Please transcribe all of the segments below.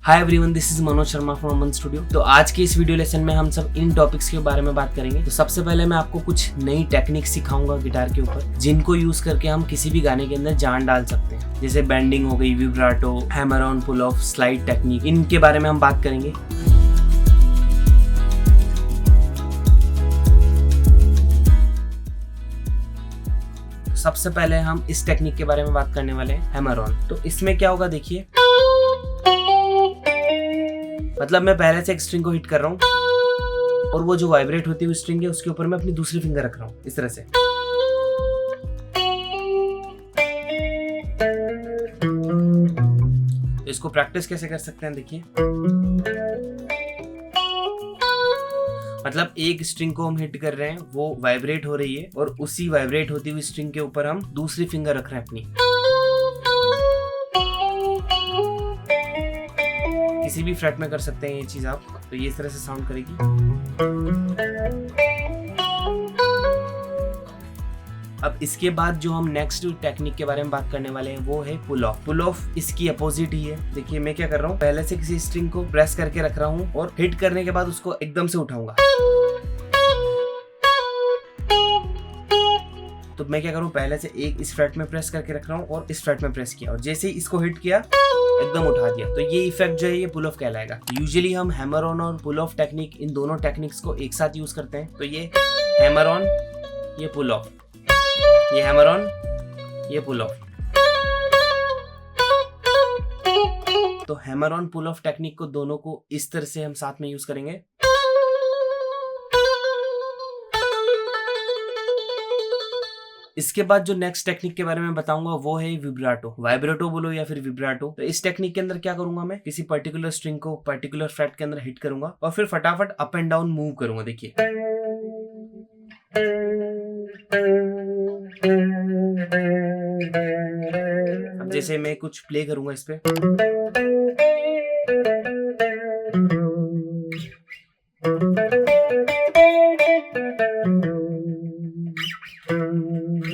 Hi everyone, this is Manoj Sharma from Aman studio. तो आज के इस वीडियो लेसन में हम सब इन टॉपिक्स के बारे में बात करेंगे। तो सबसे पहले मैं आपको कुछ नई टेक्निक सिखाऊंगा गिटार के ऊपर, जिनको यूज करके हम किसी भी गाने के अंदर जान डाल सकते हैं। जैसे बेंडिंग हो गई, vibrato, hammer on, pull off, slide technique, इनके बारे में हम बात करेंगे। सबसे पहले हम इस टेक्निक के बारे में बात करने वाले हैं, हैमर ऑन। तो इसमें क्या होगा देखिए, मतलब मैं पहले से एक स्ट्रिंग को हिट कर रहा हूँ और वो जो वाइब्रेट होती हुई स्ट्रिंग है उसके ऊपर मैं अपनी दूसरी फिंगर रख रहा हूँ इस तरह से। तो इसको प्रैक्टिस कैसे कर सकते हैं देखिए, मतलब एक स्ट्रिंग को हम हिट कर रहे हैं, वो वाइब्रेट हो रही है और उसी वाइब्रेट होती हुई स्ट्रिंग के ऊपर हम दूसरी फिंगर रख रहे हैं अपनी। किसी भी फ्रेट में कर सकते हैं ये चीज आप। तो ये इस तरह से साउंड करेगी। अब इसके बाद जो हम नेक्स्ट टेक्निक के बारे में बात करने वाले हैं वो है पुल ऑफ। पुल ऑफ इसकी अपोजिट ही है। देखिए मैं क्या कर रहा हूँ, पहले से किसी स्ट्रिंग को प्रेस करके रख रहा हूँ और हिट करने के बाद उसको एकदम से उठाऊंगा। तो मैं क्या करूँ, पहले से एक इस फ्रेट में प्रेस करके रख रहा हूँ और इस फ्रेट में प्रेस किया और जैसे ही इसको हिट किया एकदम उठा दिया। तो ये इफेक्ट जो है ये पुल ऑफ कहलाएगा। यूजुअली हम हैमर ऑन और पुल ऑफ टेक्निक, इन दोनों टेक्निक्स को एक साथ यूज करते हैं। तो ये हैमर ऑन, ये पुल ऑफ, ये हैमर ऑन, ये पुल ऑफ। तो hammer on pull off technique को दोनों को इस तरह से हम साथ में यूज करेंगे। इसके बाद जो नेक्स्ट टेक्निक के बारे में बताऊंगा वो है विब्राटो। वाइब्रेटो बोलो या फिर विब्राटो। तो इस टेक्निक के अंदर क्या करूंगा, मैं किसी पर्टिकुलर स्ट्रिंग को पर्टिकुलर फ्रेट के अंदर हिट करूंगा और फिर फटाफट अप एंड डाउन मूव करूंगा। देखिए अब जैसे मैं कुछ प्ले करूंगा इस पे,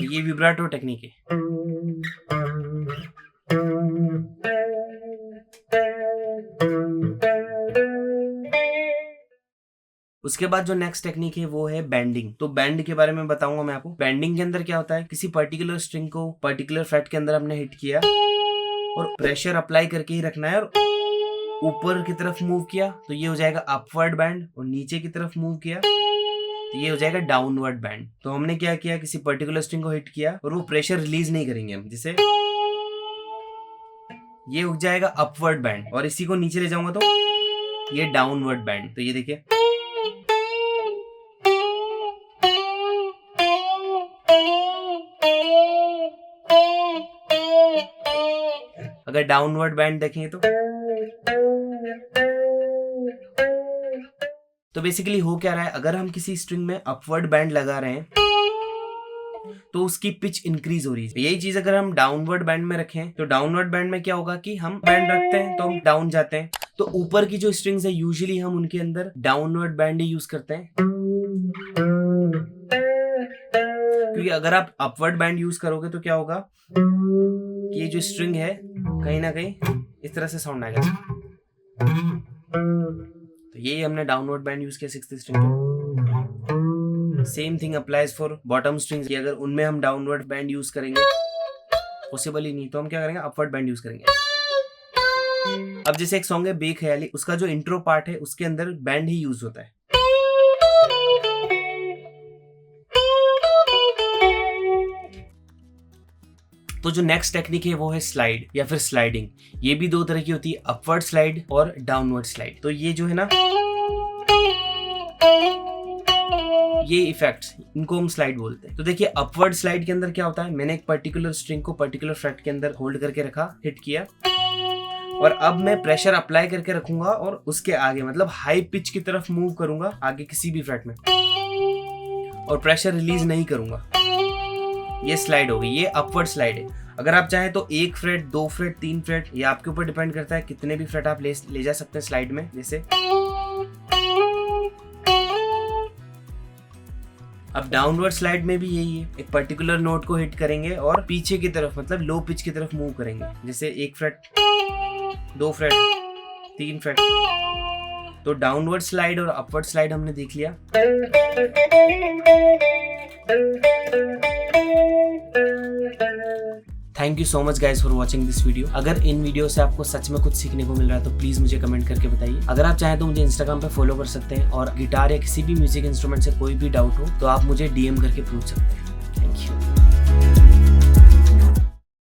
ये विब्राटो टेक्निक है। उसके बाद जो नेक्स्ट टेक्निक है वो है बेंडिंग। तो बेंड के बारे में बताऊंगा मैं आपको। बेंडिंग के अंदर क्या होता है, किसी पर्टिकुलर स्ट्रिंग को पर्टिकुलर फ्रेट के अंदर हमने हिट किया और प्रेशर अप्लाई करके ही रखना है और ऊपर की तरफ मूव किया तो ये हो जाएगा अपवर्ड बैंड और नीचे की तरफ मूव किया तो ये हो जाएगा डाउनवर्ड बैंड। तो हमने क्या किया, किसी पर्टिकुलर स्ट्रिंग को हिट किया और वो प्रेशर रिलीज नहीं करेंगे हम, जैसे ये हो जाएगा अपवर्ड बैंड और इसी को नीचे ले जाऊंगा तो ये डाउनवर्ड बैंड। तो ये देखिए, अगर डाउनवर्ड बैंड देखें तो बेसिकली हो क्या रहा है, अगर हम किसी स्ट्रिंग में अपवर्ड बैंड लगा रहे हैं तो उसकी पिच इंक्रीज हो रही है। यही चीज अगर हम डाउनवर्ड बैंड में रखें तो डाउनवर्ड बैंड में क्या होगा कि हम बैंड रखते हैं तो हम डाउन जाते हैं। तो ऊपर की जो स्ट्रिंग्स है यूजुअली हम उनके अंदर डाउनवर्ड बैंड ही यूज करते हैं, क्योंकि अगर आप अपवर्ड बैंड यूज करोगे तो क्या होगा कि ये जो स्ट्रिंग है कहीं ना कहीं इस तरह से साउंड आएगा। तो यही हमने डाउनवर्ड बैंड यूज किया सिक्स्थ स्ट्रिंग पे। Same thing applies for bottom strings कि अगर उनमें हम डाउनवर्ड बैंड यूज करेंगे पॉसिबल ही नहीं, तो हम क्या करेंगे, अपवर्ड बैंड यूज करेंगे। अब जैसे एक सॉन्ग है बेख्याली, उसका जो इंट्रो पार्ट है उसके अंदर बैंड ही यूज होता है। तो जो नेक्स्ट टेक्निक है वो है स्लाइड या फिर स्लाइडिंग। ये भी दो तरह की होती है, अपवर्ड स्लाइड और डाउनवर्ड स्लाइड। तो ये जो है ना, ये इफेक्ट्स, इनको हम स्लाइड बोलते हैं। तो देखिए अपवर्ड स्लाइड के अंदर क्या होता है, मैंने एक पर्टिकुलर स्ट्रिंग को पर्टिकुलर फ्रेट के अंदर होल्ड करके रखा, हिट किया और अब मैं प्रेशर अप्लाई करके रखूंगा और उसके आगे मतलब हाई पिच की तरफ मूव करूंगा आगे किसी भी फ्रेट में और प्रेशर रिलीज नहीं करूंगा। ये स्लाइड होगी, ये अपवर्ड स्लाइड है। अगर आप चाहें तो एक फ्रेट, दो फ्रेट, तीन फ्रेट, ये आपके ऊपर डिपेंड करता है कितने भी फ्रेट आप ले जा सकते हैं स्लाइड में। जैसे अब डाउनवर्ड स्लाइड में भी यही है, एक पर्टिकुलर नोट को हिट करेंगे और पीछे की तरफ मतलब लो पिच की तरफ मूव करेंगे। जैसे एक फ्रेट, दो फ्रेट, 3 फ्रेट। तो डाउनवर्ड स्लाइड और अपवर्ड स्लाइड हमने देख लिया। Thank you so much guys for watching this video. अगर इन वीडियो से आपको सच में कुछ सीखने को मिल रहा है तो प्लीज मुझे कमेंट करके बताइए। अगर आप चाहें तो मुझे इंस्टाग्राम पे फॉलो कर सकते हैं और गिटार या किसी भी म्यूजिक इंस्ट्रूमेंट से कोई भी डाउट हो तो आप मुझे DM करके पूछ सकते हैं।